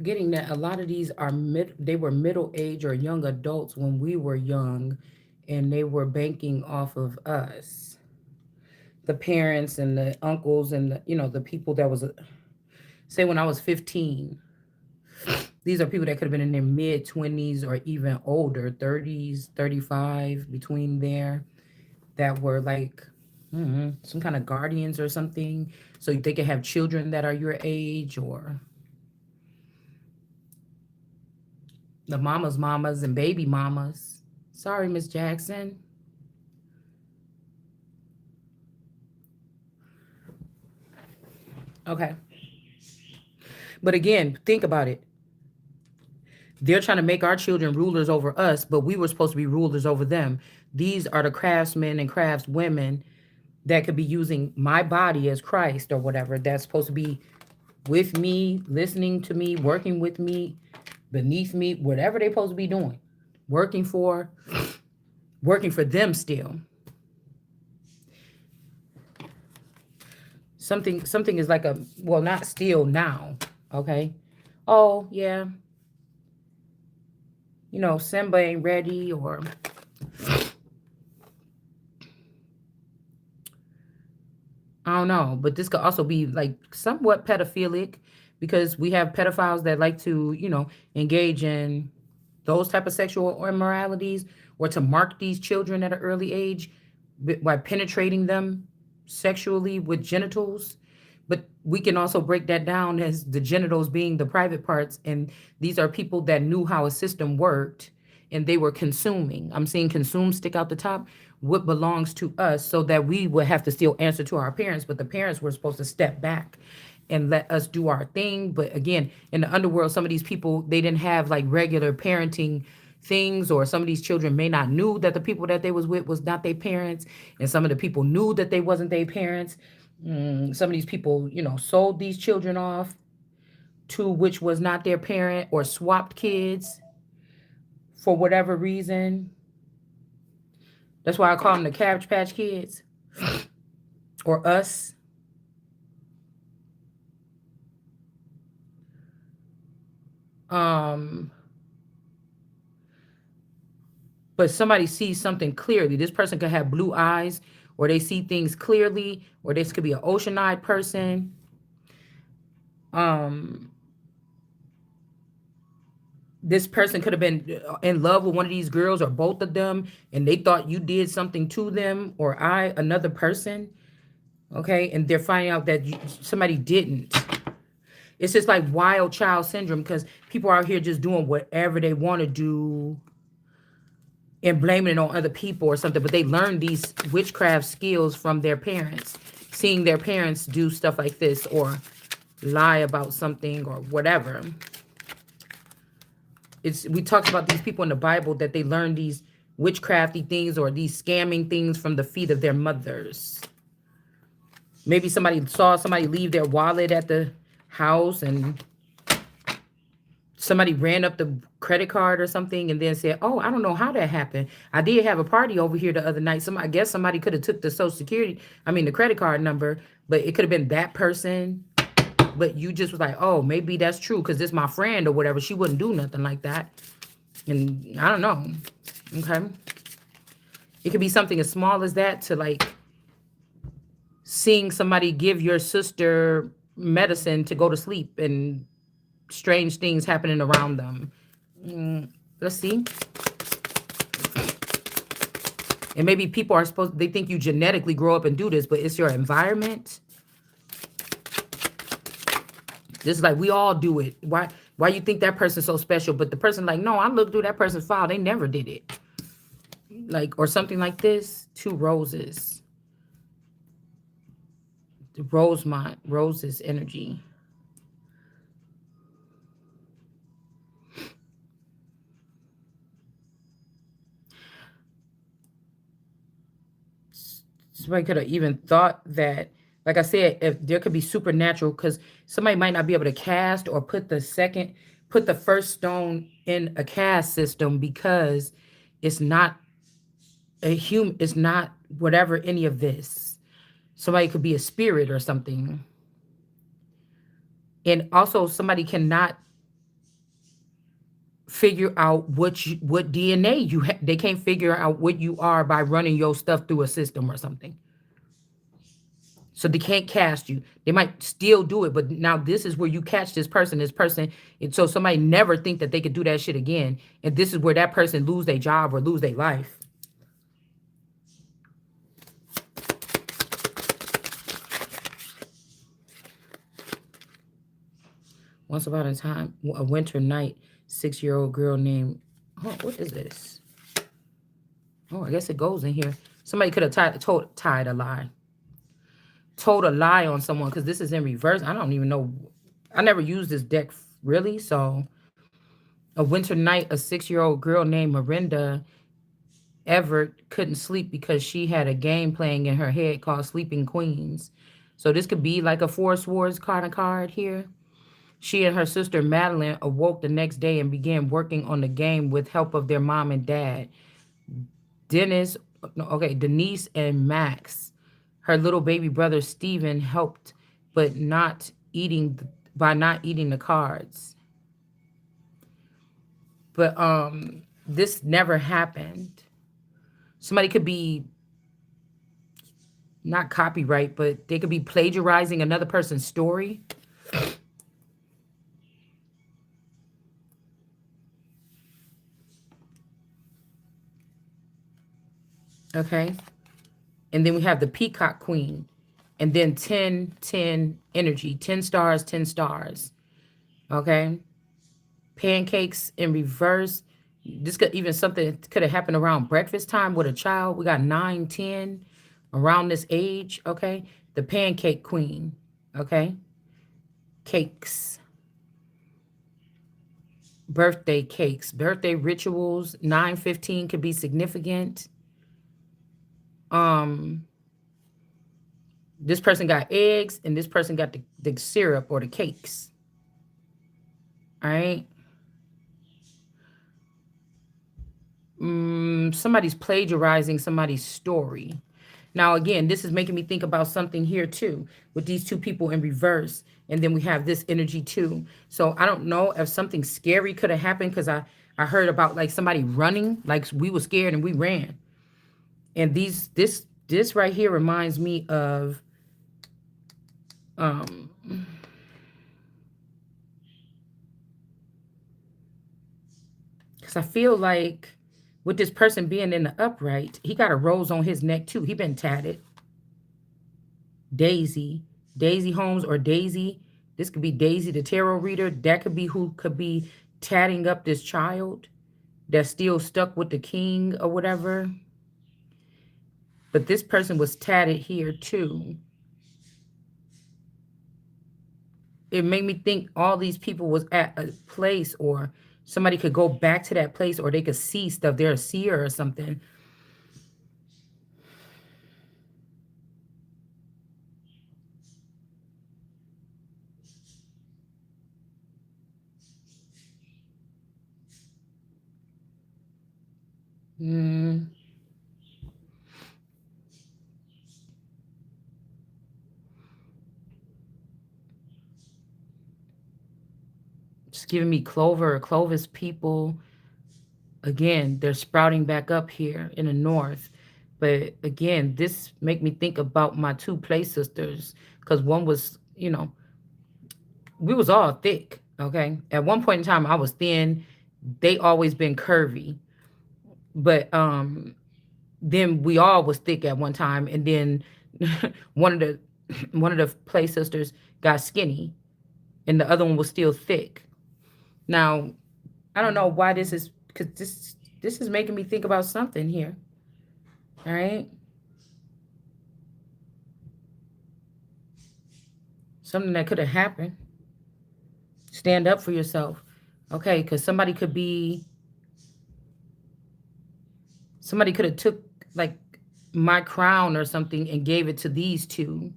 getting that a lot of these are they were middle age or young adults when we were young, and they were banking off of us, the parents and the uncles and the, the people that was, say when I was 15. These are people that could have been in their mid 20s or even older, 30s, 35, between there, that were like some kind of guardians or something. So they could have children that are your age, or the mamas and baby mamas. Sorry, Miss Jackson. Okay. But again, think about it. They're trying to make our children rulers over us, but we were supposed to be rulers over them. These are the craftsmen and craftswomen that could be using my body as Christ or whatever. That's supposed to be with me, listening to me, working with me, beneath me, whatever they're supposed to be doing. Working for, working for them still. Something is like a, well, not still now. Okay. Oh yeah, Simba ain't ready, or I don't know, but this could also be like somewhat pedophilic, because we have pedophiles that like to, engage in those type of sexual immoralities, or to mark these children at an early age by penetrating them sexually with genitals. But we can also break that down as the genitals being the private parts, and these are people that knew how a system worked, and they were consuming. I'm seeing consume stick out the top. What belongs to us, so that we would have to still answer to our parents, but the parents were supposed to step back and let us do our thing. But again, in the underworld, some of these people, they didn't have like regular parenting things, or some of these children may not knew that the people that they was with was not their parents, and some of the people knew that they wasn't their parents. Some of these people, sold these children off to which was not their parent, or swapped kids for whatever reason. That's why I call them the Cabbage Patch Kids, or us. Um, but somebody sees something clearly. This person could have blue eyes, or they see things clearly, or this could be an ocean-eyed person. Um, this person could have been in love with one of these girls, or both of them, and they thought you did something to them, or another person. Okay, and they're finding out that somebody didn't. It's just like wild child syndrome, because people are out here just doing whatever they want to do and blaming it on other people or something. But they learn these witchcraft skills from their parents, seeing their parents do stuff like this, or lie about something, or whatever. We talked about these people in the Bible, that they learn these witchcrafty things, or these scamming things, from the feet of their mothers. Maybe somebody saw somebody leave their wallet at the house, and somebody ran up the credit card or something, and then said, "Oh, I don't know how that happened. I did have a party over here the other night. I guess somebody could have took the social security, the credit card number, but it could have been that person." But you just was like, "Oh, maybe that's true, because this my friend or whatever. She wouldn't do nothing like that." And I don't know. Okay. It could be something as small as that, to like seeing somebody give your sister medicine to go to sleep, and strange things happening around them. Let's see. And maybe people are they think you genetically grow up and do this, but it's your environment. This is like, we all do it. Why you think that person's so special? But the person like, no, I looked through that person's file. They never did it. Like, or something like this. 2 roses. The Rosemont, roses energy. Somebody could have even thought that, like I said, if there could be supernatural, because somebody might not be able to cast, or put the first stone in a cast system, because it's not a human, it's not whatever any of this. Somebody could be a spirit or something. And also somebody cannot figure out what DNA you have. They can't figure out what you are by running your stuff through a system or something. So they can't cast you. They might still do it, but now this is where you catch this person, and so somebody never think that they could do that shit again. And this is where that person lose their job or lose their life. Once upon a time, a winter night, 6-year-old girl named, oh, what is this? Oh, I guess it goes in here. Somebody could have tied a lie. Told a lie on someone because this is in reverse. I don't even know. I never used this deck really. So, a winter night, a 6-year-old girl named Miranda Everett couldn't sleep because she had a game playing in her head called Sleeping Queens. So, this could be like a Four Swords kind of card here. She and her sister Madeline awoke the next day and began working on the game with help of their mom and dad. Dennis, no, okay, Denise and Max. Her little baby brother Steven helped, but not eating by not eating the cards. But this never happened. Somebody could be not copyright, but they could be plagiarizing another person's story. Okay. And then we have the Peacock Queen. And then 10, 10 energy. 10 stars, 10 stars. Okay. Pancakes in reverse. This could even something could have happened around breakfast time with a child. We got 9, 10 around this age. Okay. The Pancake Queen. Okay. Cakes. Birthday cakes. Birthday rituals. 9/15 could be significant. Um, this person got eggs and this person got the syrup or the cakes. All right. Somebody's plagiarizing somebody's story. Now, again, this is making me think about something here too, with these two people in reverse. And then we have this energy too. So I don't know if something scary could have happened because I heard about like somebody running, like we were scared and we ran. And this right here reminds me of because I feel like with this person being in the upright, he got a rose on his neck too. He been tatted. Daisy, Daisy Holmes or Daisy. This could be Daisy, the tarot reader. That could be who could be tatting up this child that's still stuck with the king or whatever. But this person was tatted here too. It made me think all these people was at a place or somebody could go back to that place or they could see stuff. They're a seer or something. It's giving me Clover or Clovis people. Again, they're sprouting back up here in the north. But again, this make me think about my two play sisters because one was, we was all thick. Okay, at one point in time, I was thin. They always been curvy, but then we all was thick at one time, and then one of the one of the play sisters got skinny, and the other one was still thick. Now, I don't know why this is because this is making me think about something here. All right. Something that could have happened. Stand up for yourself. Okay, because somebody could have took like my crown or something and gave it to these two.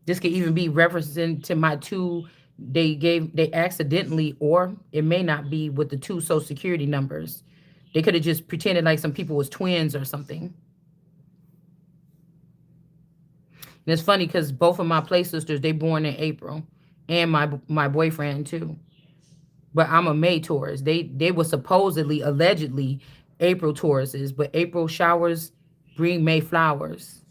This could even be referencing to my two they accidentally, or it may not be with the two social security numbers. They could have just pretended like some people was twins or something. And it's funny because both of my play sisters, they born in April. And my boyfriend too. but I'm a May Taurus. They were supposedly, allegedly, April Tauruses, but April showers bring May flowers.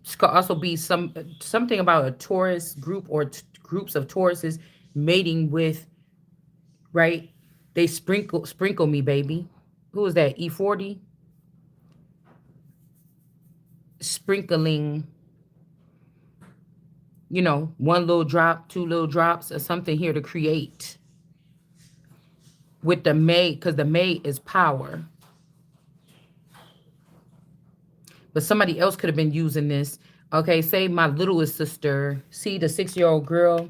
This could also be something about a Taurus group or groups of Tauruses mating with, right? They sprinkle me, baby. Who is that? E40 sprinkling. One little drop, two little drops, or something here to create with the May, because the May is power. But somebody else could have been using this. Okay, say my littlest sister, see the 6-year-old girl,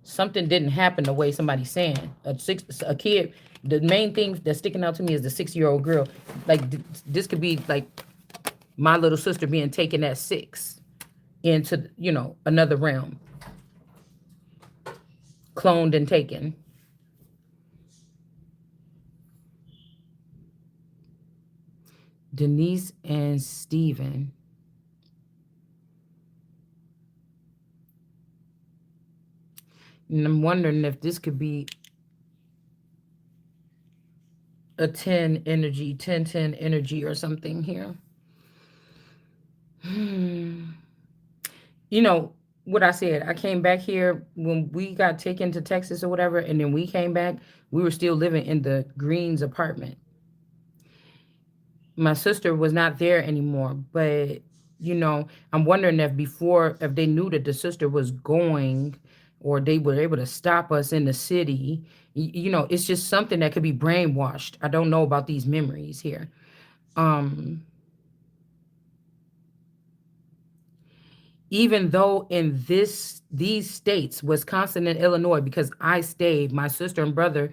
something didn't happen the way somebody's saying. A kid, the main thing that's sticking out to me is the 6-year-old girl. Like this could be like my little sister being taken at 6 into, another realm, cloned and taken. Denise and Steven. And I'm wondering if this could be a 10 energy, 10-10 energy or something here. You know what I said, I came back here when we got taken to Texas or whatever, and then we came back, we were still living in the Greens apartment. My sister was not there anymore, but I'm wondering if they knew that the sister was going, or they were able to stop us in the city. It's just something that could be brainwashed. I don't know about these memories here. um Even though in these states, Wisconsin and Illinois, because I stayed, my sister and brother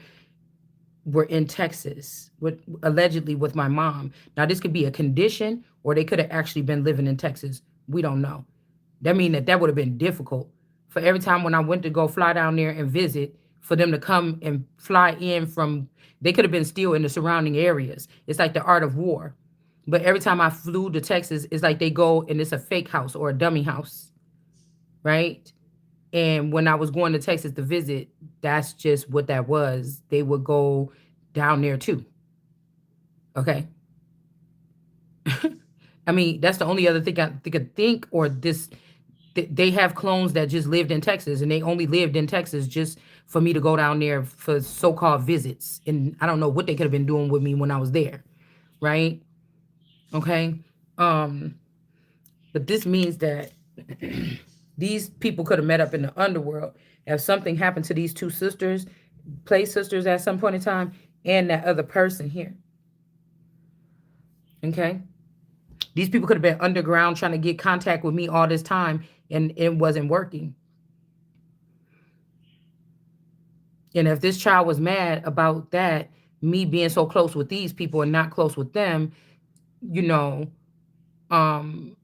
were in Texas with, allegedly, with my mom. Now this could be a condition, or they could have actually been living in Texas. We don't know. That mean that would have been difficult for every time when I went to go fly down there and visit, for them to come and fly in from, they could have been still in the surrounding areas. It's like the art of war. But every time I flew to Texas, it's like they go and it's a fake house or a dummy house, right? And when I was going to Texas to visit, that's just what that was. They would go down there too. Okay. I mean, that's the only other thing I could think, or this, they have clones that just lived in Texas, and they only lived in Texas just for me to go down there for so-called visits. And I don't know what they could have been doing with me when I was there, right? Okay. Um, but this means that these people could have met up in the underworld. If something happened to these two sisters, play sisters at some point in time, and that other person here. Okay. These people could have been underground trying to get contact with me all this time, and it wasn't working. And if this child was mad about that, me being so close with these people and not close with them, you know, um,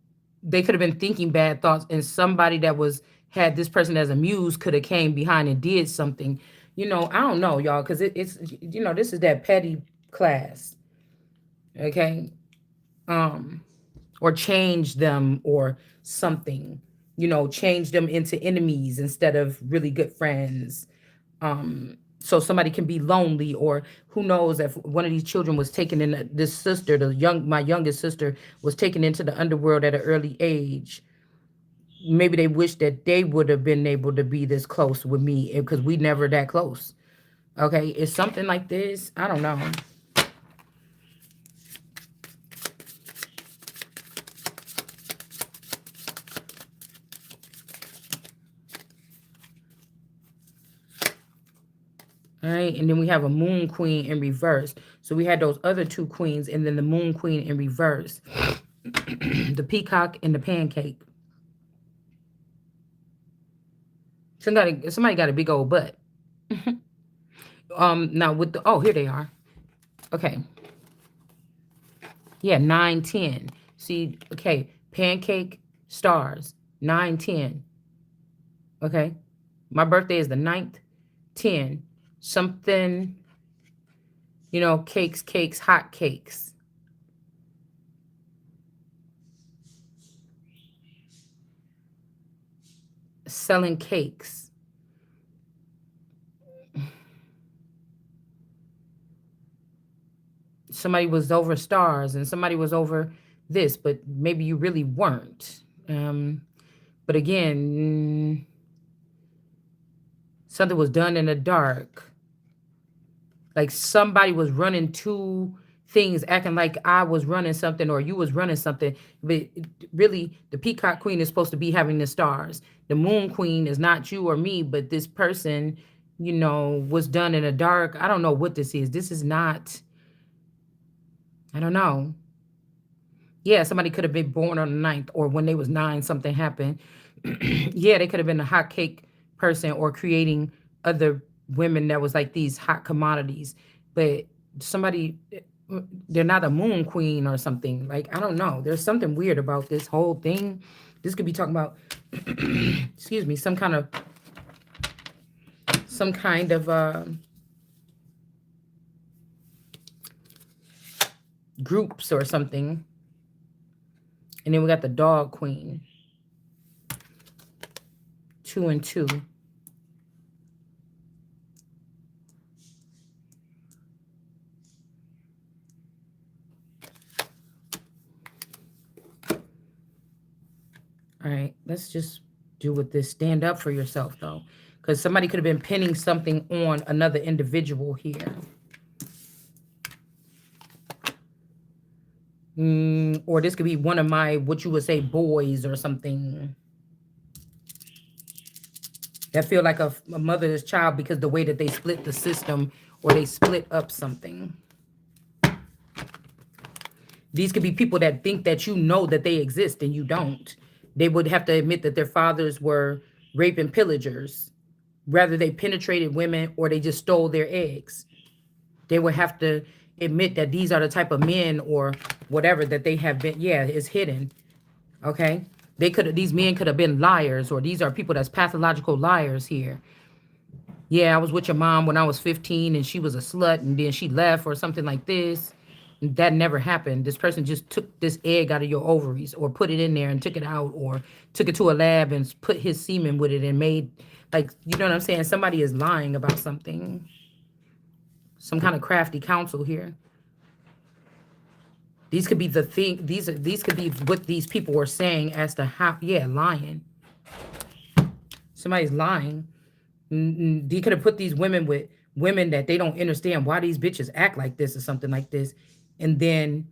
they could have been thinking bad thoughts, and somebody that was had this person as a muse could have came behind and did something. I don't know, y'all, because it's this is that petty class, okay? Um, or change them or something, change them into enemies instead of really good friends. So somebody can be lonely, or who knows if one of these children was taken in, this sister, my youngest sister, was taken into the underworld at an early age. Maybe they wish that they would have been able to be this close with me, because we never that close. Okay, it's something like this. I don't know. All right, and then we have a moon queen in reverse. So we had those other two queens, and then the moon queen in reverse. The peacock and the pancake. Somebody got a big old butt. Now with the, oh, here they are. Okay. Yeah, 9-10. See, okay, pancake, stars, 9-10. Okay. My birthday is the 9th, 10. Something, cakes, hot cakes. Selling cakes. somebody was over stars and somebody was over this, but maybe you really weren't. But again, something was done in the dark. Like somebody was running two things, acting like I was running something or you was running something. But really, the peacock queen is supposed to be having the stars. The moon queen is not you or me, but this person, was done in the dark. I don't know what this is. This is not, I don't know. Yeah, somebody could have been born on the ninth, or when they was 9, something happened. Yeah, they could have been a hot cake person or creating other women that was like these hot commodities. But somebody, they're not a moon queen or something. Like, I don't know. There's something weird about this whole thing. This could be talking about, excuse me, some kind of groups or something. And then we got the dog queen. 2 and 2. All right, let's just do with this. Stand up for yourself, though, because somebody could have been pinning something on another individual here. Or this could be one of my, what you would say, boys or something. That feel like a mother's child because the way that they split the system or they split up something. These could be people that think that you know that they exist and you don't. They would have to admit that their fathers were rape and pillagers. Whether they penetrated women or they just stole their eggs. They would have to admit that these are the type of men or whatever that they have been. Yeah, it's hidden. Okay? These men could have been liars, or these are people that's pathological liars here. Yeah, I was with your mom when I was 15 and she was a slut and then she left or something like this. That never happened. This person just took this egg out of your ovaries or put it in there and took it out or took it to a lab and put his semen with it and made, like, you know what I'm saying? Somebody is lying about something. Some kind of crafty counsel here. These could be the thing. These could be what these people were saying as to how. Yeah, lying. Somebody's lying. They could have put these women with women that they don't understand why these bitches act like this or something like this, and then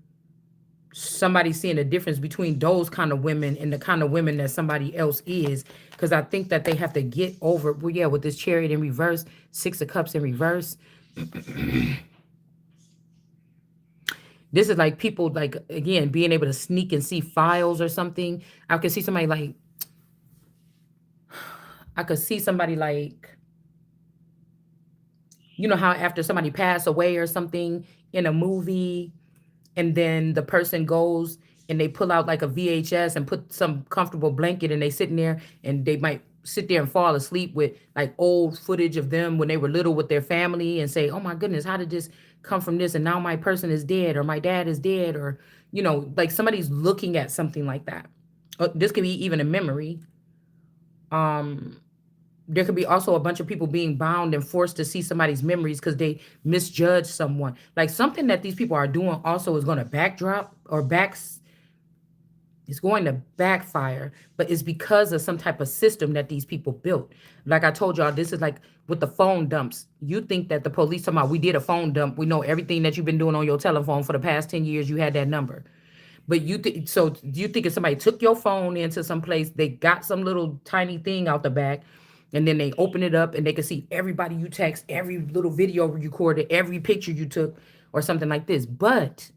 somebody seeing a difference between those kind of women and the kind of women that somebody else is. Because I think that they have to get over. Well, yeah, with this Chariot in reverse, 6 of Cups in reverse. This is like people, like, again, being able to sneak and see files or something. I could see somebody like, you know how after somebody passed away or something in a movie, and then the person goes and they pull out like a VHS and put some comfortable blanket and they sitting there and they might sit there and fall asleep with like old footage of them when they were little with their family and say, oh my goodness, how did this come from this? And now my person is dead or my dad is dead, or, like somebody's looking at something like that. This could be even a memory. There could be also a bunch of people being bound and forced to see somebody's memories because they misjudged someone. Like something that these people are doing also is going to backdrop or it's going to backfire, but it's because of some type of system that these people built. Like I told y'all, this is like with the phone dumps. You think that the police talking about, we did a phone dump. We know everything that you've been doing on your telephone for the past 10 years. You had that number. But you think, so do you think if somebody took your phone into some place, they got some little tiny thing out the back, and then they open it up and they can see everybody you text, every little video you recorded, every picture you took, or something like this. But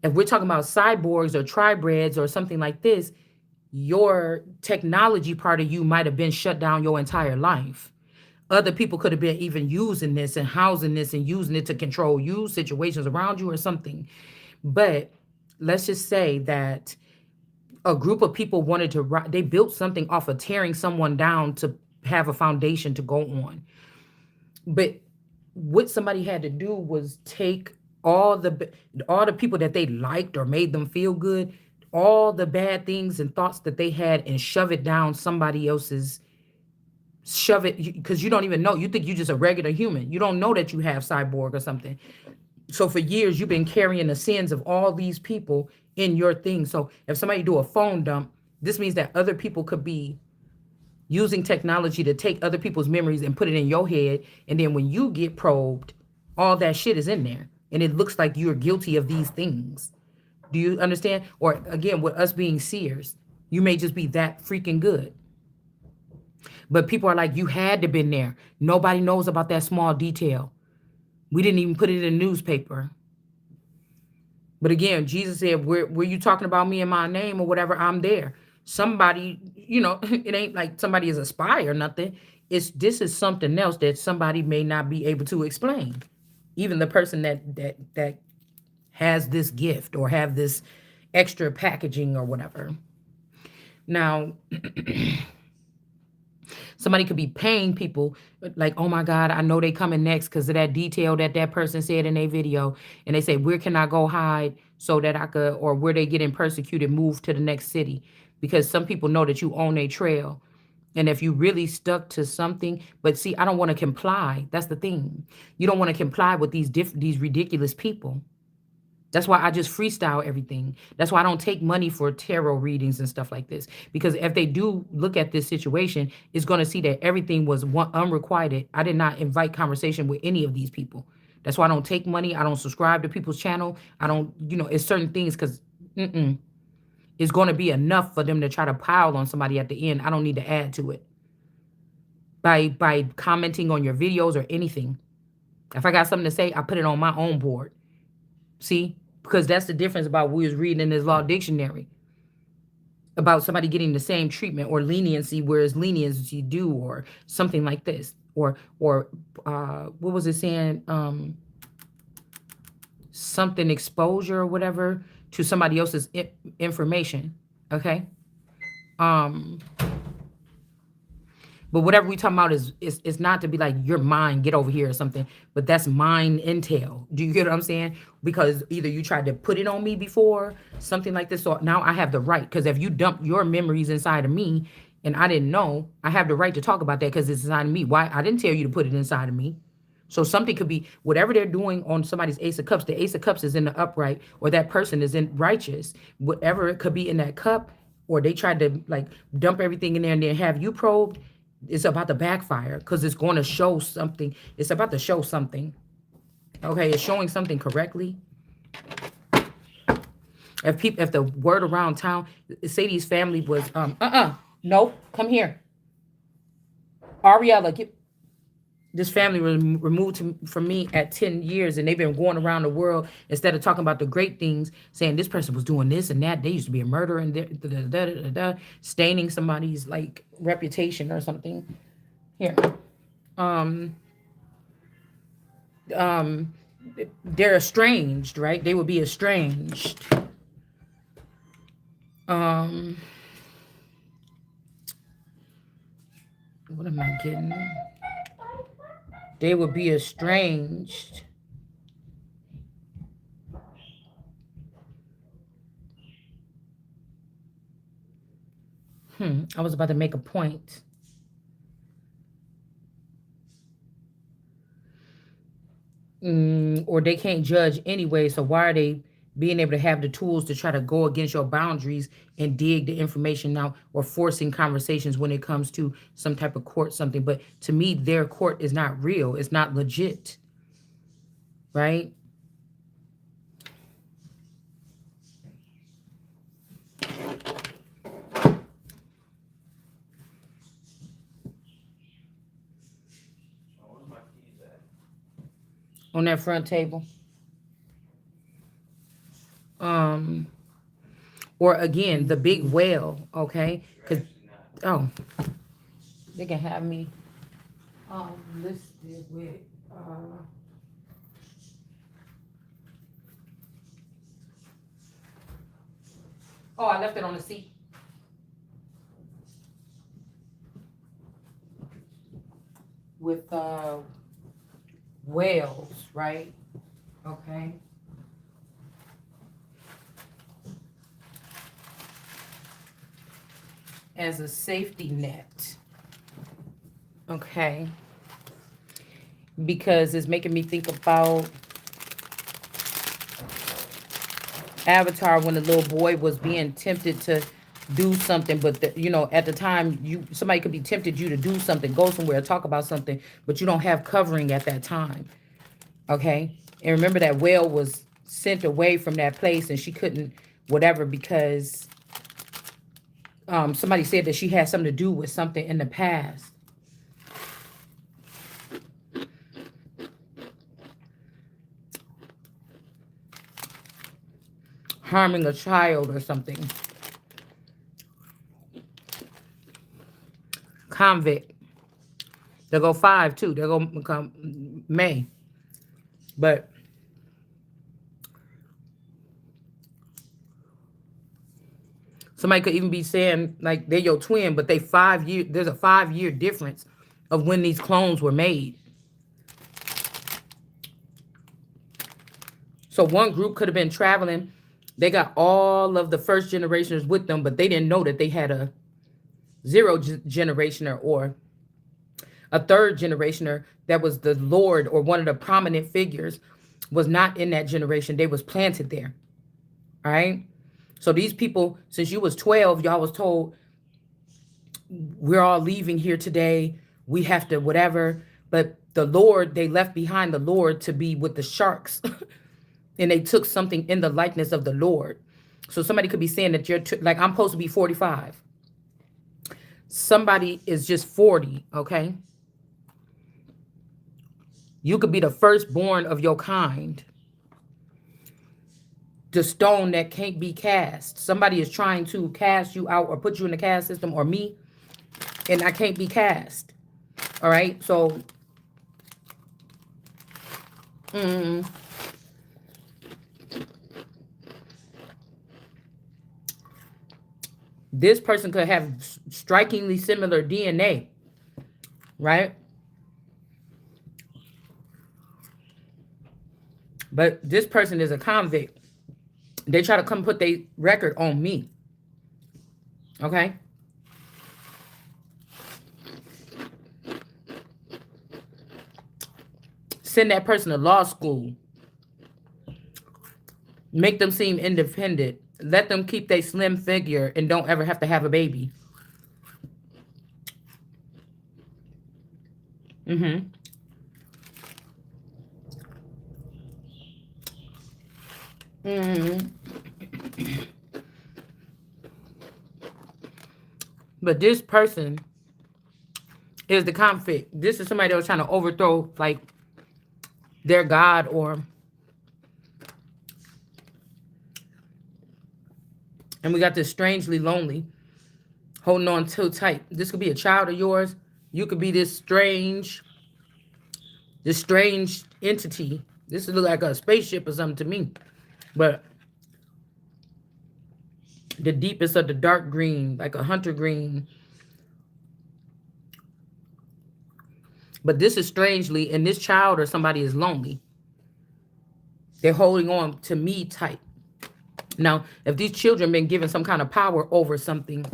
if we're talking about cyborgs or tribreds or something like this, your technology part of you might have been shut down your entire life. Other people could have been even using this and housing this and using it to control you, situations around you or something. But let's just say that a group of people wanted to, they built something off of tearing someone down to have a foundation to go on. But what somebody had to do was take all the people that they liked or made them feel good, all the bad things and thoughts that they had, and shove it down somebody else's, because you don't even know. You think you're just a regular human. You don't know that you have cyborg or something. So for years, you've been carrying the sins of all these people in your thing. So if somebody do a phone dump, this means that other people could be using technology to take other people's memories and put it in your head. And then when you get probed, all that shit is in there. And it looks like you're guilty of these things. Do you understand? Or again, with us being seers, you may just be that freaking good. But people are like, you had to been there. Nobody knows about that small detail. We didn't even put it in the newspaper. But again, Jesus said, were you talking about me in my name or whatever? I'm there. Somebody, it ain't like somebody is a spy or nothing. This is something else that somebody may not be able to explain. Even the person that has this gift or have this extra packaging or whatever. Now, somebody could be paying people like, oh my God, I know they coming next because of that detail that person said in a video. And they say, where can I go hide so that I could, or where they getting persecuted, move to the next city? Because some people know that you own a trail. And if you really stuck to something, but see, I don't want to comply. That's the thing. You don't want to comply with these ridiculous people. That's why I just freestyle everything. That's why I don't take money for tarot readings and stuff like this. Because if they do look at this situation, it's going to see that everything was unrequited. I did not invite conversation with any of these people. That's why I don't take money. I don't subscribe to people's channel. I don't, it's certain things because it's going to be enough for them to try to pile on somebody at the end. I don't need to add to it by commenting on your videos or anything. If I got something to say, I put it on my own board. See? Because that's the difference about we was reading in this law dictionary about somebody getting the same treatment or leniency, whereas leniency due or something like this. Or what was it saying? Something exposure or whatever to somebody else's information. Okay? But whatever we talking about is not to be like, you're mine, get over here or something. But that's mine intel. Do you get what I'm saying? Because either you tried to put it on me before, something like this. So now I have the right. Because if you dump your memories inside of me and I didn't know, I have the right to talk about that because it's inside of me. Why? I didn't tell you to put it inside of me. So something could be whatever they're doing on somebody's Ace of Cups. The Ace of Cups is in the upright, or that person is in righteous. Whatever it could be in that cup, or they tried to like dump everything in there and then have you probed. It's about to backfire because it's going to show something. It's about to show something. Okay, it's showing something correctly. If the word around town, say these family was no, come here, Ariella, this family was removed from me at 10 years, and they've been going around the world instead of talking about the great things, saying this person was doing this and that. They used to be a murderer and staining somebody's like reputation or something. Here, they're estranged, right? They would be estranged. What am I getting? They would be estranged. I was about to make a point. Or they can't judge anyway, so why are they being able to have the tools to try to go against your boundaries and dig the information out, or forcing conversations when it comes to some type of court something? But to me, their court is not real. It's not legit, right? On that front table. Or again, the big whale, okay? Because they can have me listed with I left it on the seat. With whales, right? Okay. As a safety net. Okay. Because it's making me think about Avatar, when the little boy was being tempted to do something, but at the time, somebody could be tempted you to do something, go somewhere, talk about something, but you don't have covering at that time. Okay, and remember that whale was sent away from that place, and she couldn't whatever because somebody said that she had something to do with something in the past. Harming a child or something. Convict. They'll go 5 too. They'll go become May. But somebody could even be saying like they're your twin, but they 5 years. There's a 5-year difference of when these clones were made. So one group could have been traveling. They got all of the first generations with them, but they didn't know that they had a zero generationer or a third generationer that was the Lord or one of the prominent figures was not in that generation. They was planted there. All right. So these people, since you was 12, y'all was told, we're all leaving here today. We have to whatever. But the Lord, they left behind the Lord to be with the sharks. And they took something in the likeness of the Lord. So somebody could be saying that you're like, I'm supposed to be 45. Somebody is just 40, okay? You could be the firstborn of your kind. The stone that can't be cast. Somebody is trying to cast you out or put you in the caste system, or me, and I can't be cast. All right? So, this person could have strikingly similar DNA, right? But this person is a convict. They try to come put their record on me. Okay? Send that person to law school. Make them seem independent. Let them keep their slim figure and don't ever have to have a baby. But this person is the conflict. This is somebody that was trying to overthrow like their God, or and we got this strangely lonely, holding on too tight. This could be a child of yours. You could be this strange entity. This look like a spaceship or something to me. But the deepest of the dark green, like a hunter green. But this is strangely, and this child or somebody is lonely. They're holding on to me tight. Now, if these children been given some kind of power over something,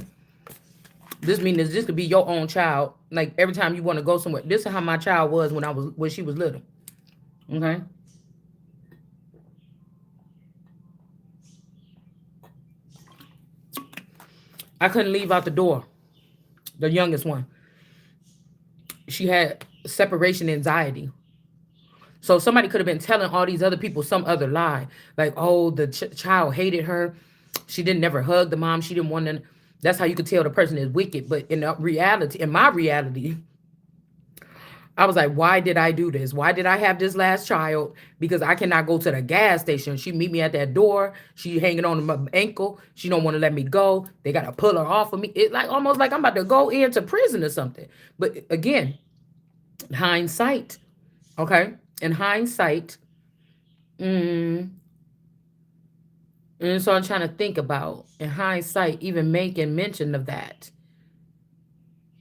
this means this could be your own child. Like every time you want to go somewhere. This is how my child was when she was little. Okay. I couldn't leave out the door. The youngest one. She had separation anxiety. So somebody could have been telling all these other people some other lie. Like, oh, the child hated her. She didn't never hug the mom. She didn't want to. That's how you could tell the person is wicked. But in reality, in my reality, I was like, why did I do this? Why did I have this last child? Because I cannot go to the gas station. She meet me at that door. She hanging on my ankle. She don't want to let me go. They got to pull her off of me. It like almost like I'm about to go into prison or something. But again, hindsight. Okay. In hindsight. And so I'm trying to think about, in hindsight, even making mention of that.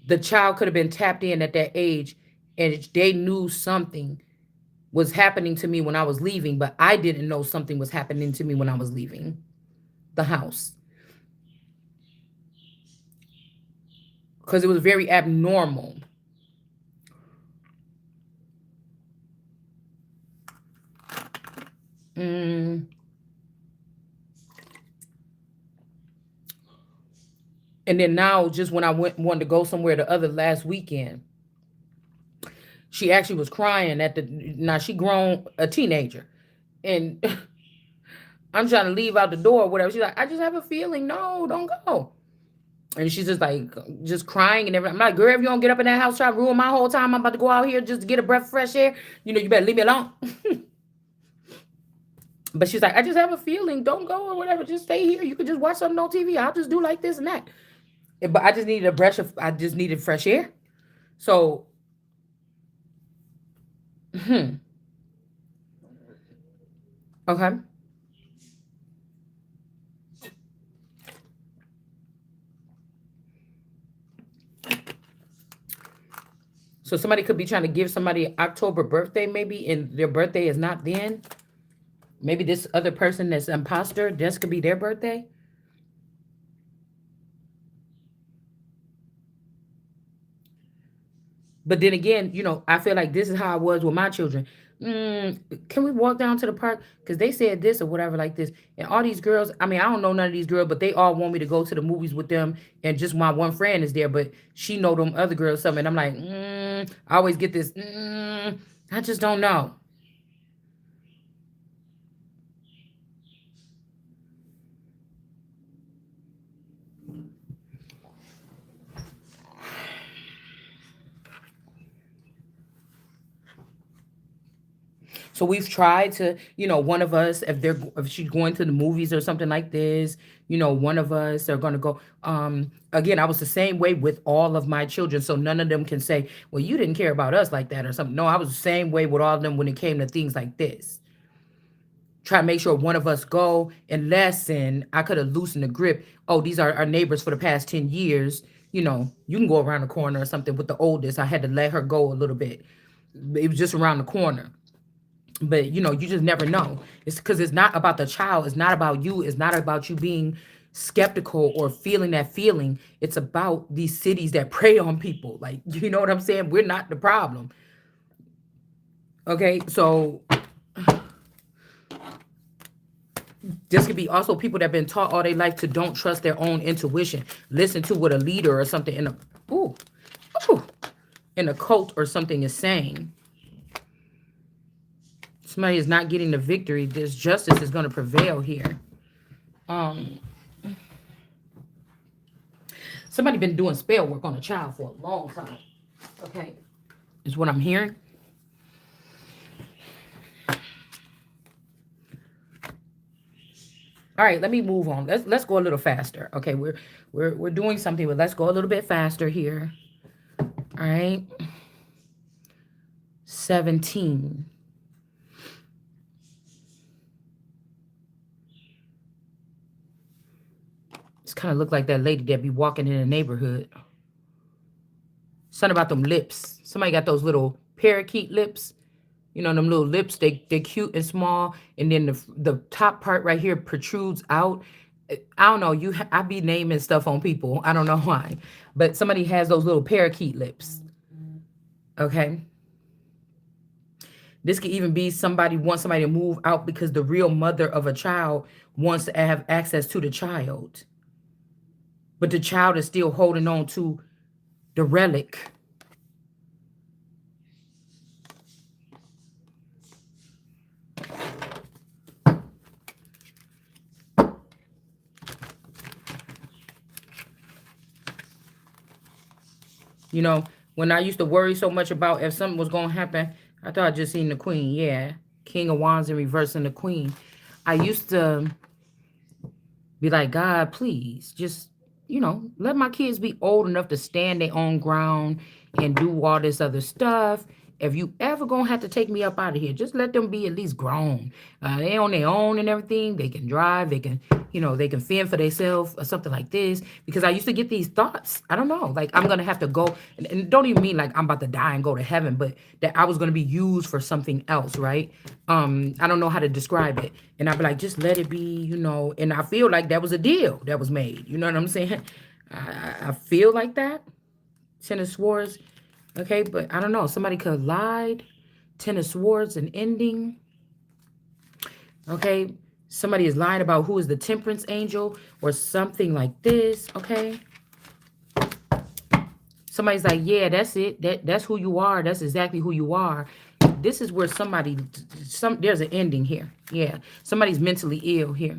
The child could have been tapped in at that age, and they knew something was happening to me when I was leaving, but I didn't know something was happening to me when I was leaving the house. Because it was very abnormal. And then now, just when I wanted to go somewhere the other last weekend, she actually was crying at the, now she grown a teenager, and I'm trying to leave out the door or whatever. She's like, I just have a feeling, no, don't go. And she's just like, just crying and everything. I'm like, girl, if you don't get up in that house, try to ruin my whole time. I'm about to go out here just to get a breath of fresh air. You better leave me alone. But she's like, I just have a feeling, don't go or whatever. Just stay here. You could just watch something on TV. I'll just do like this and that. But I just needed a breath of, I just needed fresh air. So, okay. So somebody could be trying to give somebody October birthday, maybe, and their birthday is not then. Maybe this other person that's imposter, this could be their birthday. But then again, I feel like this is how I was with my children. Can we walk down to the park? Because they said this or whatever like this. And all these girls, I mean, I don't know none of these girls, but they all want me to go to the movies with them. And just my one friend is there, but she know them other girls something. And I'm like, I always get this, I just don't know. So we've tried to, one of us, if she's going to the movies or something like this, one of us are gonna go. Again, I was the same way with all of my children, so none of them can say, "Well, you didn't care about us like that" or something. No, I was the same way with all of them when it came to things like this. Try to make sure one of us go, unless and I could have loosened the grip. Oh, these are our neighbors for the past 10 years. You can go around the corner or something. With the oldest, I had to let her go a little bit. It was just around the corner. But you just never know. It's because it's not about the child, it's not about you, it's not about you being skeptical or feeling that feeling. It's about these cities that prey on people, like, you know what I'm saying. We're not the problem. Okay, so this could be also people that have been taught all their life to don't trust their own intuition, listen to what a leader or something in a ooh, ooh, in a cult or something is saying. Somebody is not getting the victory. This justice is going to prevail here. Um, Somebody been doing spell work on a child for a long time. Okay, is what I'm hearing. All right, let me move on. Let's go a little faster. Okay, we're doing something, but let's go a little bit faster here. All right, 17. It's kind of look like that lady that be walking in the neighborhood. Something about them lips. Somebody got those little parakeet lips. Them little lips, they cute and small, and then the top part right here protrudes out. I don't know. I be naming stuff on people. I don't know why, but somebody has those little parakeet lips. Okay. This could even be somebody wants somebody to move out because the real mother of a child wants to have access to the child, but the child is still holding on to the relic. You know, when I used to worry so much about if something was going to happen, I thought I just seen the queen. Yeah. King of Wands in reverse and the queen. I used to be like, God, please, just, let my kids be old enough to stand their own ground and do all this other stuff. If you ever gonna have to take me up out of here, just let them be at least grown. They on their own and everything. They can drive. They can, they can fend for themselves or something like this. Because I used to get these thoughts. I don't know, like I'm gonna have to go, and don't even mean like I'm about to die and go to heaven, but that I was gonna be used for something else, right? I don't know how to describe it. And I'd be like, just let it be, And I feel like that was a deal that was made. You know what I'm saying? I feel like that. Ten of Swords. Okay, but I don't know. Somebody could have lied. Ten of Swords, an ending. Okay, somebody is lying about who is the temperance angel or something like this. Okay, Somebody's like, yeah, that's it. That's who you are. That's exactly who you are. This is where there's an ending here. Yeah. Somebody's mentally ill here.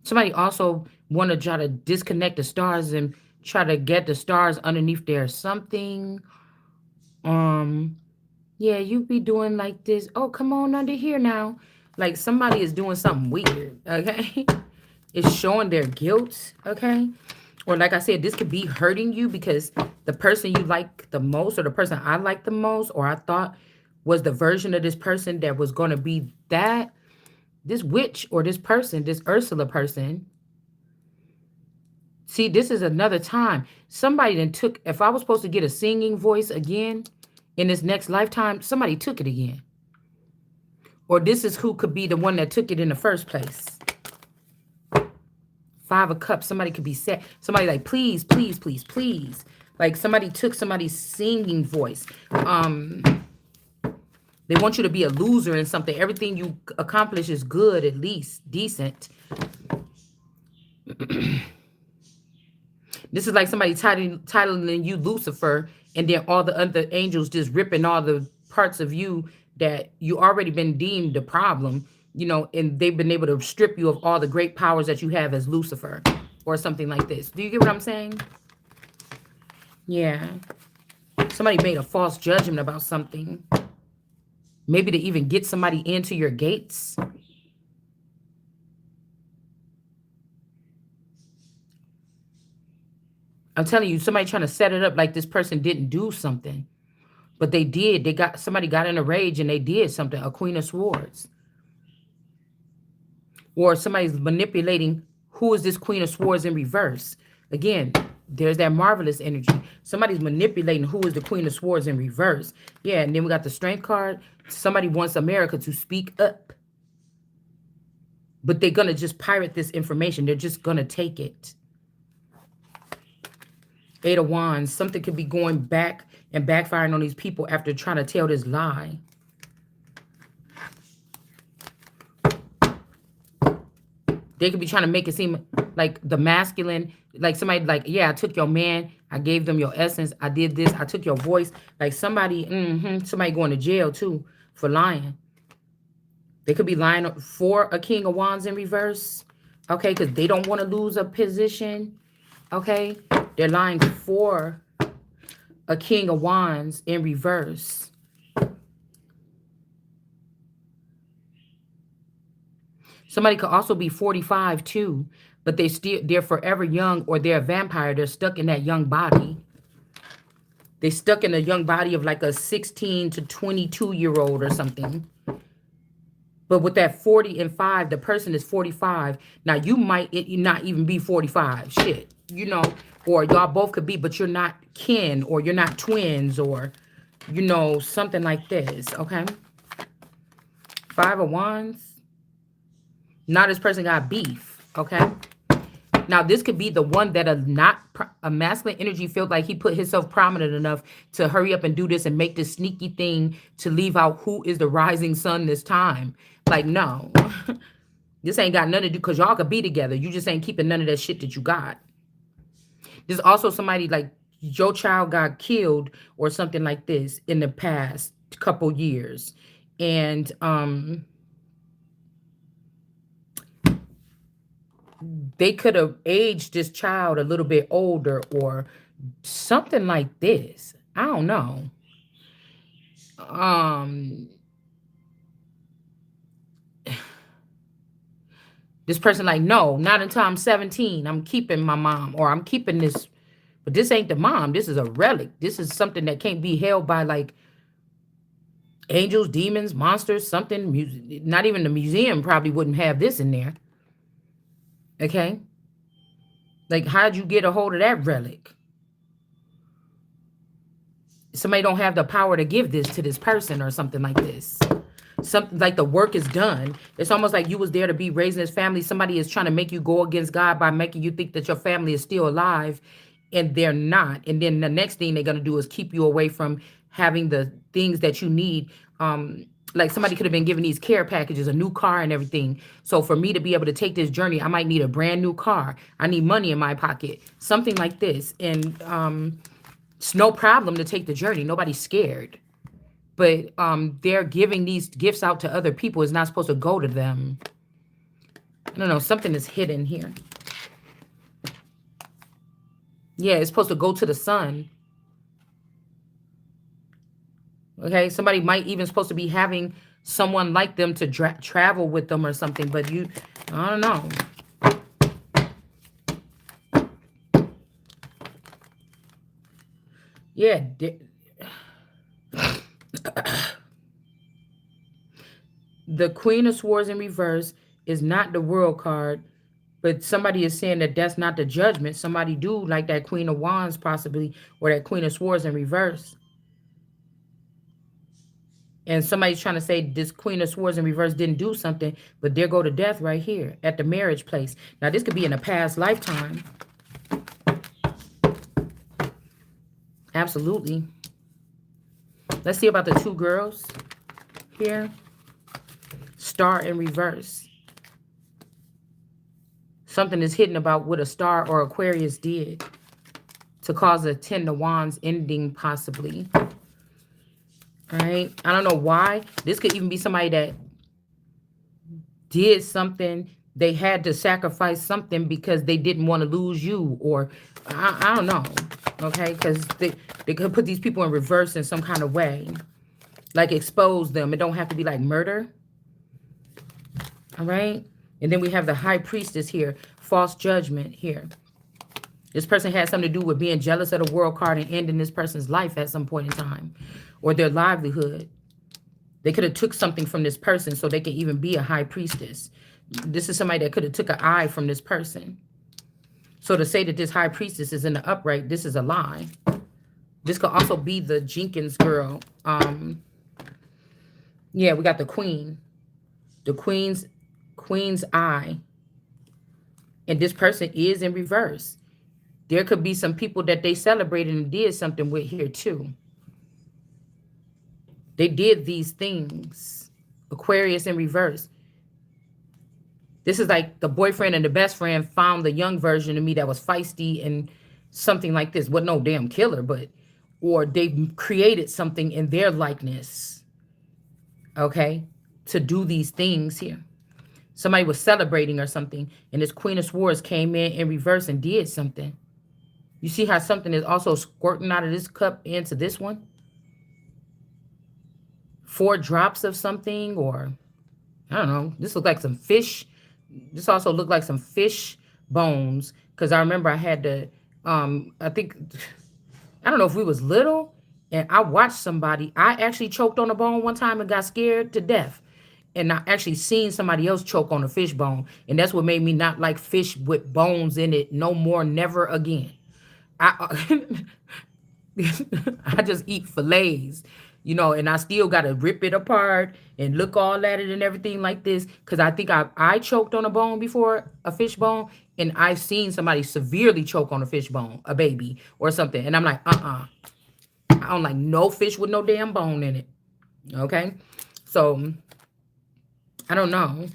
Somebody also want to try to disconnect the stars and try to get the stars underneath there. Something. Um, yeah, you be doing like this. Oh, come on under here now. Like somebody is doing something weird. Okay. It's showing their guilt. Okay. Or like I said, this could be hurting you because the person you like the most, or the person I like the most, or I thought was the version of this person that was going to be that, this witch or this person, this Ursula person. See, this is another time. Somebody then took, if I was supposed to get a singing voice again in this next lifetime, somebody took it again. Or this is who could be the one that took it in the first place. Five of Cups. Somebody could be sad. Somebody like, please, please, please, please. Like somebody took somebody's singing voice. They want you to be a loser in something. Everything you accomplish is good, at least decent. This is like somebody titling you Lucifer, and then all the other angels just ripping all the parts of you that you already been deemed the problem, and they've been able to strip you of all the great powers that you have as Lucifer or something like this. Do you get what I'm saying? Yeah. Somebody made a false judgment about something. Maybe to even get somebody into your gates. I'm telling you, somebody trying to set it up like this person didn't do something. But they did. Somebody got in a rage and they did something. A Queen of Swords. Or somebody's manipulating who is this Queen of Swords in reverse. Again, there's that marvelous energy. Somebody's manipulating who is the Queen of Swords in reverse. Yeah, and then we got the Strength card. Somebody wants America to speak up. But they're going to just pirate this information. They're just going to take it. Eight of Wands. Something could be going back and backfiring on these people after trying to tell this lie. They could be trying to make it seem like the masculine, like somebody like, yeah, I took your man. I gave them your essence. I did this. I took your voice. Like somebody going to jail too for lying. They could be lying for a King of Wands in reverse. Okay, because they don't want to lose a position. Okay, they're lying for a King of Wands in reverse. Somebody could also be 45 too, but they're forever young, or they're a vampire. They're stuck in that young body. They're stuck in a young body of like a 16 to 22-year-old or something. But with that 40 and 5, the person is 45. Now, you might not even be 45. Shit, or y'all both could be, but you're not kin, or you're not twins, or, something like this, okay? Five of Wands. Now this person got beef, okay? Now, this could be the one that a masculine energy felt like he put himself prominent enough to hurry up and do this and make this sneaky thing to leave out who is the rising sun this time. Like, no. This ain't got nothing to do, because y'all could be together. You just ain't keeping none of that shit that you got. There's also somebody like your child got killed or something like this in the past couple years. And, they could have aged this child a little bit older or something like this. I don't know. This person like, no, not until I'm 17. I'm keeping my mom, or I'm keeping this. But this ain't the mom. This is a relic. This is something that can't be held by like angels, demons, monsters, something. Not even the museum probably wouldn't have this in there. Okay? Like, how'd you get a hold of that relic? Somebody don't have the power to give this to this person or something like this. Something like the work is done. It's almost like you was there to be raising this family. Somebody is trying to make you go against God by making you think that your family is still alive, and they're not. And then the next thing they're going to do is keep you away from having the things that you need. Like somebody could have been giving these care packages, a new car and everything. So for me to be able to take this journey, I might need a brand new car. I need money in my pocket, something like this. And it's no problem to take the journey. Nobody's scared. But they're giving these gifts out to other people. It's not supposed to go to them. I don't know. Something is hidden here. Yeah, it's supposed to go to the sun. Okay, somebody might even supposed to be having someone like them to travel with them or something, but I don't know. Yeah. The Queen of Swords in reverse is not the World card, but somebody is saying that that's not the Judgment. Somebody do like that Queen of Wands possibly, or that Queen of Swords in reverse. And somebody's trying to say this Queen of Swords in reverse didn't do something, but there go to death right here at the marriage place. Now, this could be in a past lifetime. Absolutely. Let's see about the two girls here. Star in reverse. Something is hidden about what a star or Aquarius did to cause a 10 of Wands ending possibly. All right. I don't know why. This could even be somebody that did something. They had to sacrifice something because they didn't want to lose you, or I don't know. Okay. Because they could put these people in reverse in some kind of way. Like expose them. It don't have to be like murder. All right. And then we have the High Priestess here. False judgment here. This person had something to do with being jealous of the World card and ending this person's life at some point in time. Or their livelihood. They could have took something from this person so they could even be a High Priestess. This is somebody that could have took an eye from this person. So to say that this High Priestess is in the upright, this is a lie. This could also be the Jenkins girl. Yeah, we got the Queen. The Queen's eye. And this person is in reverse. There could be some people that they celebrated and did something with here too. They did these things. Aquarius in reverse. This is like the boyfriend and the best friend found the young version of me that was feisty and something like this. Well, no damn killer, but, or they created something in their likeness. Okay. To do these things here. Somebody was celebrating or something, and this Queen of Swords came in reverse and did something. You see how something is also squirting out of this cup into this one? 4 drops of something, or I don't know. This looked like some fish. This also looked like some fish bones, because I remember I had to, I think, I don't know if we was little, and I watched somebody. I actually choked on a bone one time and got scared to death. And I actually seen somebody else choke on a fish bone. And that's what made me not like fish with bones in it no more, never again. I I just eat fillets, and I still got to rip it apart and look all at it and everything like this. Because I think I choked on a bone before, a fish bone. And I've seen somebody severely choke on a fish bone, a baby or something. And I'm like, I don't like no fish with no damn bone in it. Okay. So I don't know.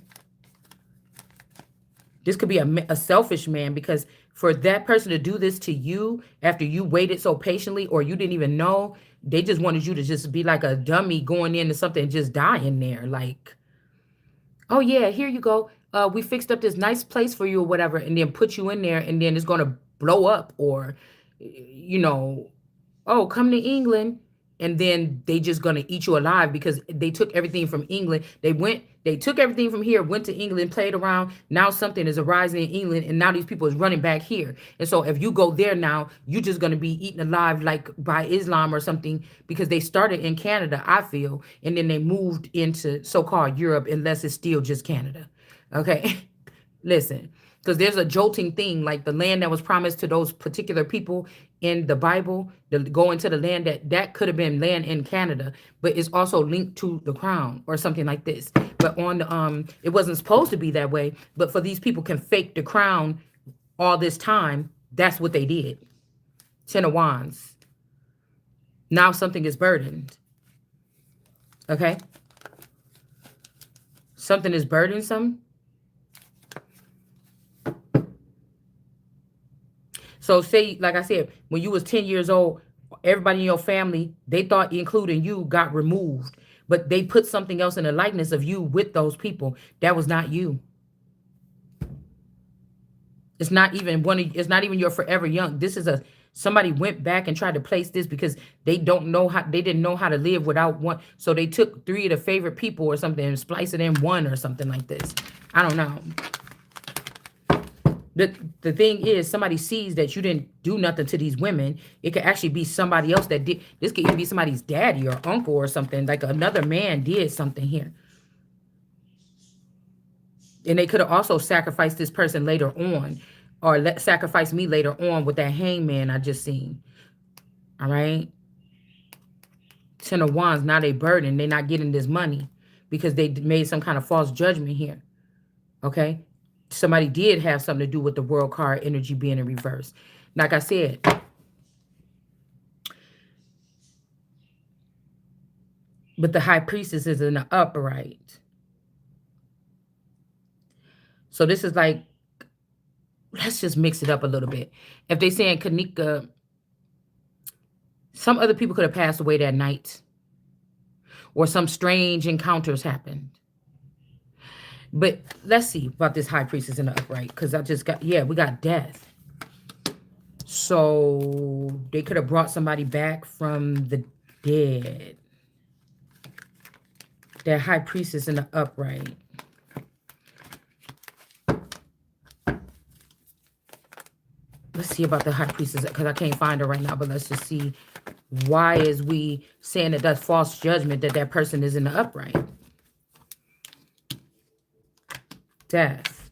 This could be a selfish man, because for that person to do this to you after you waited so patiently, or you didn't even know, they just wanted you to just be like a dummy going into something and just die in there. Like, oh yeah, here you go. We fixed up this nice place for you or whatever, and then put you in there, and then it's going to blow up, or, oh, come to England. And then they just going to eat you alive because they took everything from England. They took everything from here, went to England, played around. Now something is arising in England, and now these people is running back here. And so if you go there now, you're just going to be eaten alive like by Islam or something, because they started in Canada, I feel, and then they moved into so-called Europe, unless it's still just Canada. Okay? Listen, because there's a jolting thing, like the land that was promised to those particular people in the Bible, to go into the land that could have been land in Canada, but it's also linked to the crown or something like this. But on the it wasn't supposed to be that way. But for these people can fake the crown all this time, that's what they did. 10 of Wands. Now something is burdened. Okay. Something is burdensome. So say, like I said, when you was 10 years old, everybody in your family, they thought, including you, got removed. But they put something else in the likeness of you with those people. That was not you. It's not even it's not even your forever young. This is a somebody went back and tried to place this because they didn't know how to live without one. So they took three of the favorite people or something and spliced it in one or something like this. I don't know. The thing is, somebody sees that you didn't do nothing to these women. It could actually be somebody else that did. This could even be somebody's daddy or uncle or something. Like another man did something here. And they could have also sacrificed this person later on, or sacrifice me later on with that hangman I just seen. All right. 10 of Wands, now they burdened. They're not getting this money because they made some kind of false judgment here. Okay. Somebody did have something to do with the world card energy being in reverse. Like I said, but the high priestess is in the upright. So this is like, let's just mix it up a little bit. If they saying Kanika, some other people could have passed away that night, or some strange encounters happened. But let's see about this high priestess in the upright, because I just got, yeah, we got death. So they could have brought somebody back from the dead. That high priestess in the upright. Let's see about the high priestess, because I can't find her right now, but let's just see, why is we saying that that's false judgment, that that person is in the upright? Death.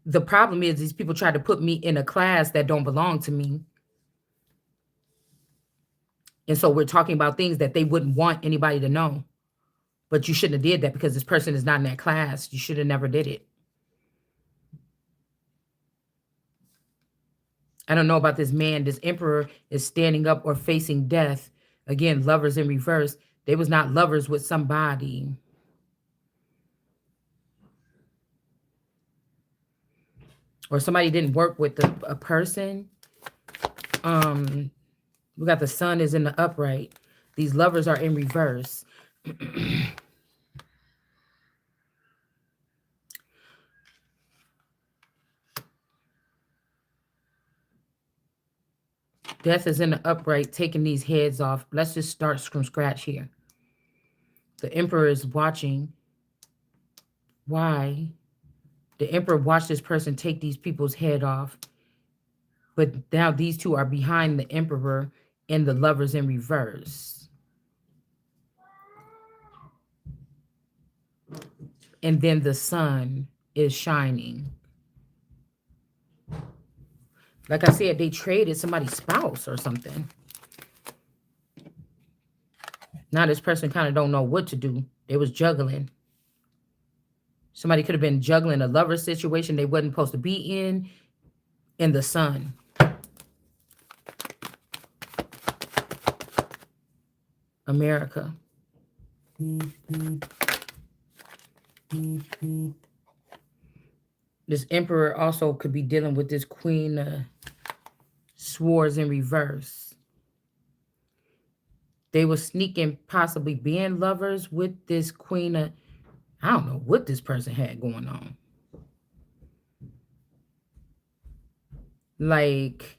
The problem is these people try to put me in a class that don't belong to me. And so we're talking about things that they wouldn't want anybody to know. But you shouldn't have did that because this person is not in that class. You should have never did it. I don't know about this man. This emperor is standing up or facing death. Again, lovers in reverse. They was not lovers with somebody. Or somebody didn't work with a person. We got the sun is in the upright. These lovers are in reverse. Death is in the upright, taking these heads off. Let's just start from scratch here. The emperor is watching. Why? The emperor watched this person take these people's head off. But now these two are behind the emperor and the lovers in reverse. And then the sun is shining. Like I said, they traded somebody's spouse or something. Now this person kind of don't know what to do. They was juggling. Somebody could have been juggling a lover situation they wasn't supposed to be in the sun. America. This emperor also could be dealing with this queen swords in reverse. They were sneaking, possibly being lovers with this queen. I don't know what this person had going on. Like,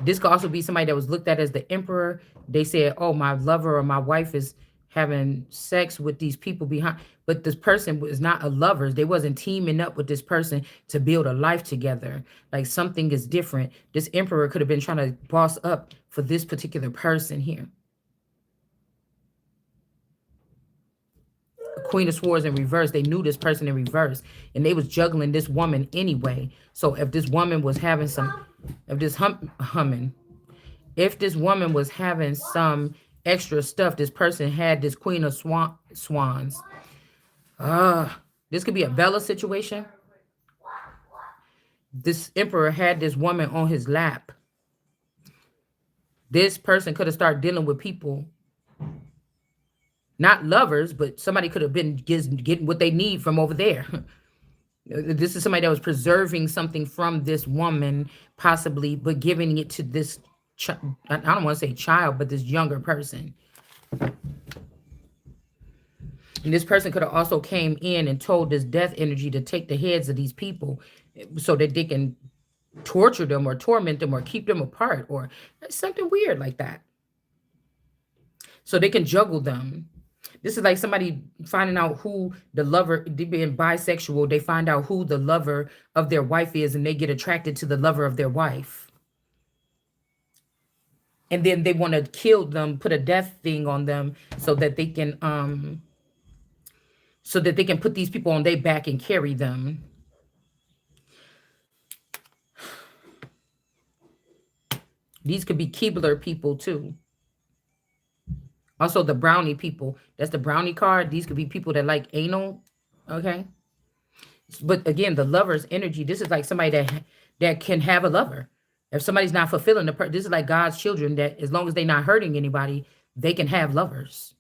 this could also be somebody that was looked at as the emperor. They said, oh, my lover or my wife is having sex with these people behind. But this person was not a lover. They wasn't teaming up with this person to build a life together. Like, something is different. This emperor could have been trying to boss up for this particular person here. Queen of Swords in reverse. They knew this person in reverse, and they was juggling this woman anyway. So if this woman was having some, if this if this woman was having some extra stuff, this person had this Queen of Swans. This could be a Bella situation. This emperor had this woman on his lap. This person could have started dealing with people Not lovers, but somebody could have been getting what they need from over there. This is somebody that was preserving something from this woman, possibly, but giving it to this, I don't want to say child, but this younger person. And this person could have also came in and told this death energy to take the heads of these people so that they can torture them or torment them or keep them apart or something weird like that. So they can juggle them. This is like somebody finding out who the lover, they being bisexual, they find out who the lover of their wife is and they get attracted to the lover of their wife. And then they want to kill them, put a death thing on them so that they can put these people on their back and carry them. These could be Keebler people too. Also the brownie people. That's the brownie card. These could be people that like anal. Okay. But again, the lover's energy, this is like somebody that can have a lover. If somebody's not fulfilling this is like God's children that as long as they're not hurting anybody, they can have lovers.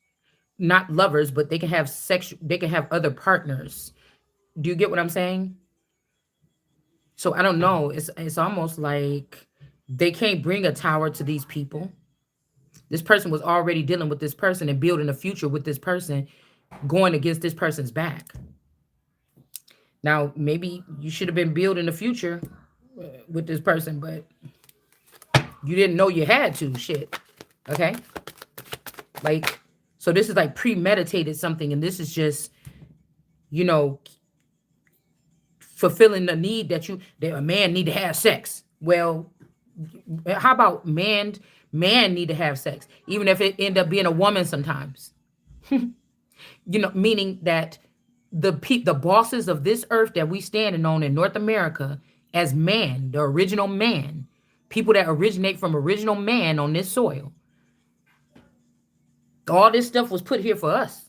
Not lovers, but they can have they can have other partners. Do you get what I'm saying? So I don't know. It's almost like they can't bring a tower to these people. This person was already dealing with this person and building a future with this person, going against this person's back. Now, maybe you should have been building a future with this person, but you didn't know you had to. Shit. Okay? Like, so this is like premeditated something, and this is just, fulfilling the need that a man need to have sex. Well, how about man need to have sex, even if it end up being a woman sometimes. Meaning that the bosses of this earth that we standing on in North America as man, the original man, people that originate from original man on this soil. All this stuff was put here for us.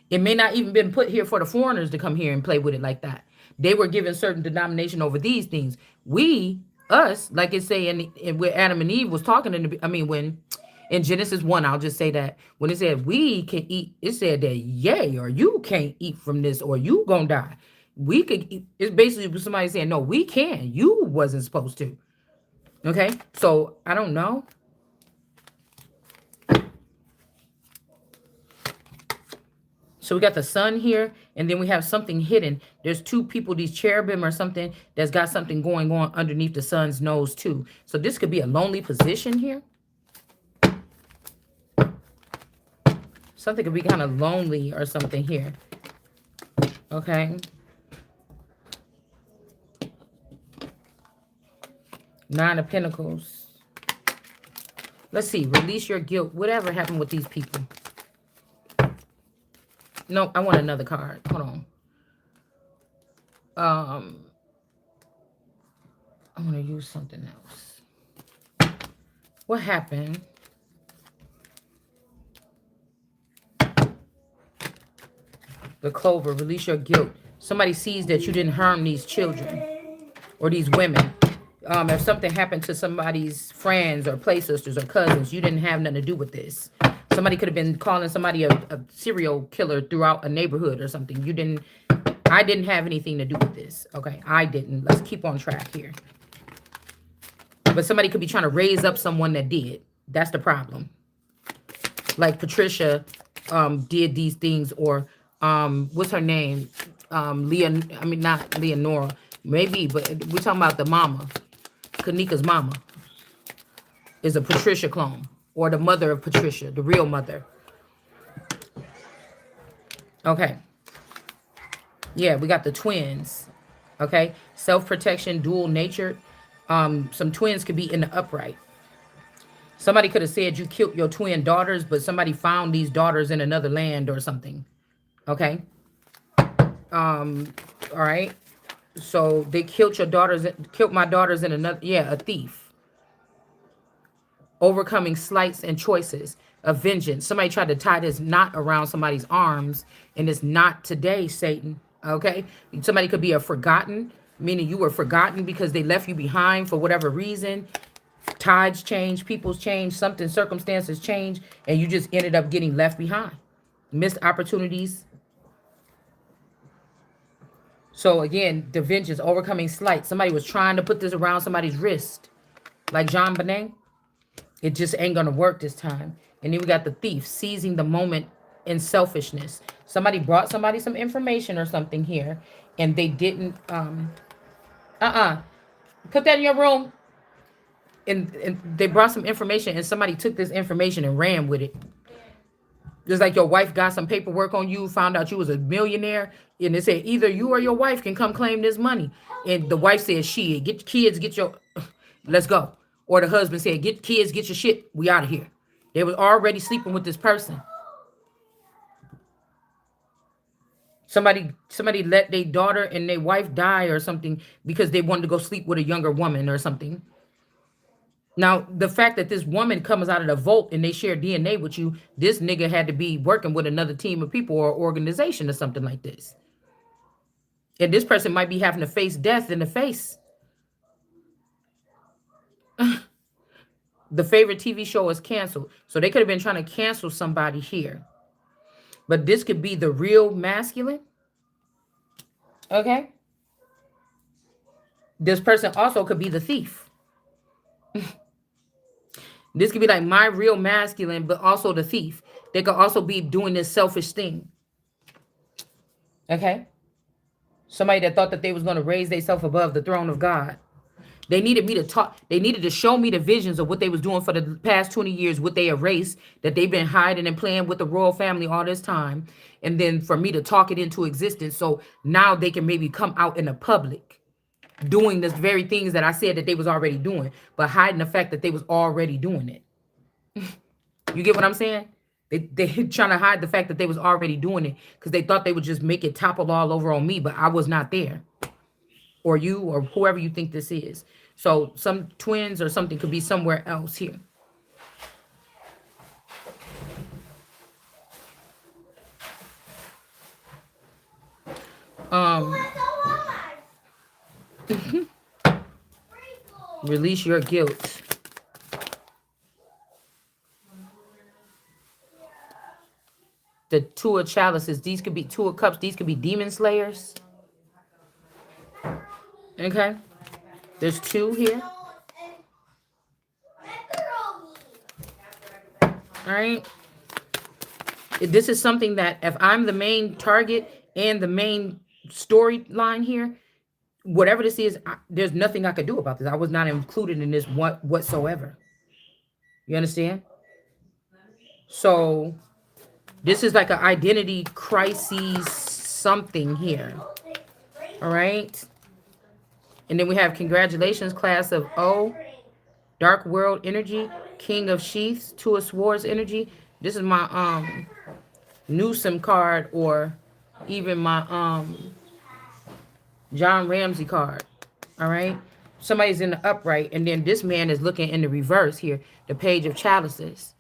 It may not even been put here for the foreigners to come here and play with it like that. They were given certain denomination over these things. Us, like it say in where Adam and Eve was talking when in Genesis 1, I'll just say that when it said we can eat, it said that yay, or you can't eat from this, or you gonna die. We could eat. It's basically somebody saying, no, we can. You wasn't supposed to. Okay, so I don't know. So we got the sun here, and then we have something hidden. There's two people, these cherubim or something, that's got something going on underneath the sun's nose too. So this could be a lonely position here. Something could be kind of lonely or something here. Okay. Nine of Pentacles. Let's see. Release your guilt. Whatever happened with these people. No, I want another card. Hold on. I want to use something else. What happened? The Clover. Release your guilt. Somebody sees that you didn't harm these children or these women. If something happened to somebody's friends or play sisters or cousins, you didn't have nothing to do with this. Somebody could have been calling somebody a serial killer throughout a neighborhood or something. I didn't have anything to do with this. Okay, I didn't. Let's keep on track here. But somebody could be trying to raise up someone that did. That's the problem. Like Patricia did these things, or what's her name? Not Leonora. Maybe, but we're talking about the mama. Kanika's mama is a Patricia clone. Or the mother of Patricia, the real mother. Okay. Yeah, we got the twins. Okay. Self-protection, dual nature. Some twins could be in the upright. Somebody could have said you killed your twin daughters, but somebody found these daughters in another land or something. Okay. All right. So they killed my daughters in another, a thief. Overcoming slights and choices of vengeance. Somebody tried to tie this knot around somebody's arms, and it's not today, Satan. Okay? Somebody could be a forgotten, meaning you were forgotten because they left you behind for whatever reason. Tides change, people's change, circumstances change, and you just ended up getting left behind. missed opportunities. So again, the vengeance, overcoming slight. Somebody was trying to put this around somebody's wrist, like Jean Bonnet. It just ain't gonna work this time. And then we got the thief, seizing the moment in selfishness. Somebody brought somebody some information or something here, and they didn't. Put that in your room. And they brought some information, and somebody took this information and ran with it. Just like your wife got some paperwork on you, found out you was a millionaire, and it said either you or your wife can come claim this money. And the wife said, "She get kids, get your, let's go." Or the husband said, "Get kids, get your shit, we out of here." They was already sleeping with this person. Somebody let their daughter and their wife die or something because they wanted to go sleep with a younger woman or something. Now, the fact that this woman comes out of the vault and they share DNA with you, this nigga had to be working with another team of people or organization or something like this. And this person might be having to face death in the face. The favorite TV show is canceled. So they could have been trying to cancel somebody here. But this could be the real masculine. Okay. This person also could be the thief. This could be like my real masculine, but also the thief. They could also be doing this selfish thing. Okay. Somebody that thought that they was going to raise themselves above the throne of God. They needed me to talk. They needed to show me the visions of what they was doing for the past 20 years, what they erased, that they've been hiding and playing with the royal family all this time. And then for me to talk it into existence. So now they can maybe come out in the public doing this very things that I said that they was already doing, but hiding the fact that they was already doing it. You get what I'm saying? They trying to hide the fact that they was already doing it because they thought they would just make it topple all over on me, but I was not there. Or you or whoever you think this is. So some twins or something could be somewhere else here. Release your guilt. The two of chalices. These could be two of cups. These could be demon slayers. Okay. There's two here. All right. This is something that if I'm the main target and the main storyline here, whatever this is, there's nothing I could do about this. I was not included in this whatsoever. You understand? So this is like an identity crisis something here. All right. And then we have congratulations, class of O, Dark World energy, King of Sheaths, Two of Swords energy. This is my Newsom card, or even my John Ramsey card. All right. Somebody's in the upright, and then this man is looking in the reverse here, the Page of Chalices.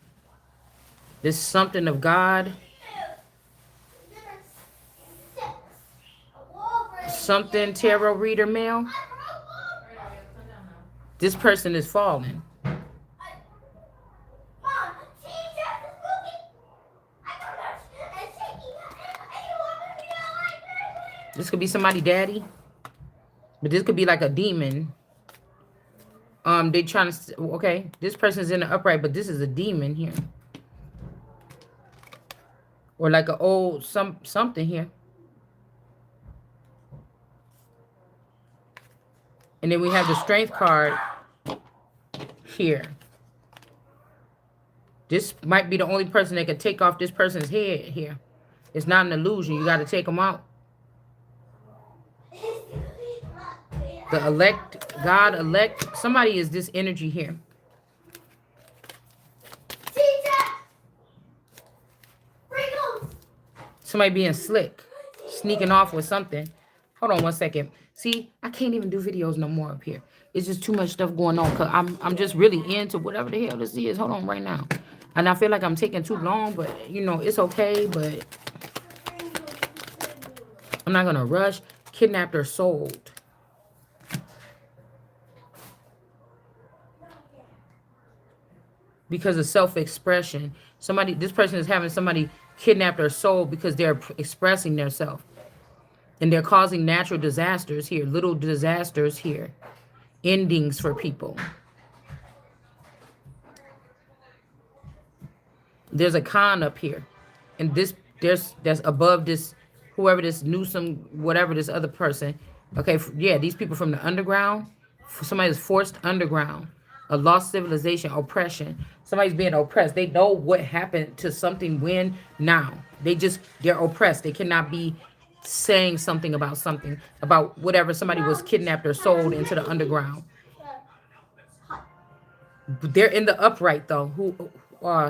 This is something of God. Something tarot reader male. This person is falling. This could be somebody daddy. But this could be like a demon. They trying to, okay, this person's in the upright, but this is a demon here. Or like an old something here. And then we have the strength card here. This might be the only person that can take off this person's head here. It's not an illusion. You got to take them out. The elect, God elect. Somebody is this energy here. Somebody being slick. Sneaking off with something. Hold on one second. See, I can't even do videos no more up here. It's just too much stuff going on. Cause I'm just really into whatever the hell this is. Hold on right now. And I feel like I'm taking too long, but you know, it's okay. But I'm not gonna rush. Kidnapped or sold. because of self-expression. Somebody, this person is having somebody kidnap their soul because they're expressing themselves. And they're causing natural disasters here, little disasters here, endings for people. There's a con up here. And this, that's above this, whoever this Newsom, whatever this other person. Okay, yeah, these people from the underground. Somebody is forced underground. A lost civilization, oppression. Somebody's being oppressed. They know what happened to something when, now. They're oppressed. They cannot be saying something about whatever somebody was kidnapped or sold into the underground. They're in the upright though. Who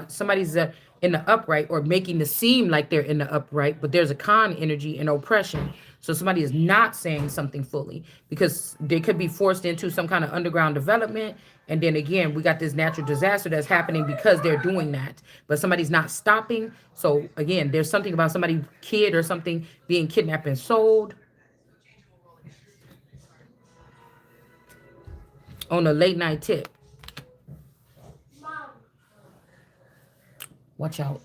somebody's in the upright or making it seem like they're in the upright, but there's a con energy and oppression. So somebody is not saying something fully because they could be forced into some kind of underground development. And then again, we got this natural disaster that's happening because they're doing that, but somebody's not stopping. So again, there's something about somebody, kid or something, being kidnapped and sold on a late night tip. Watch out.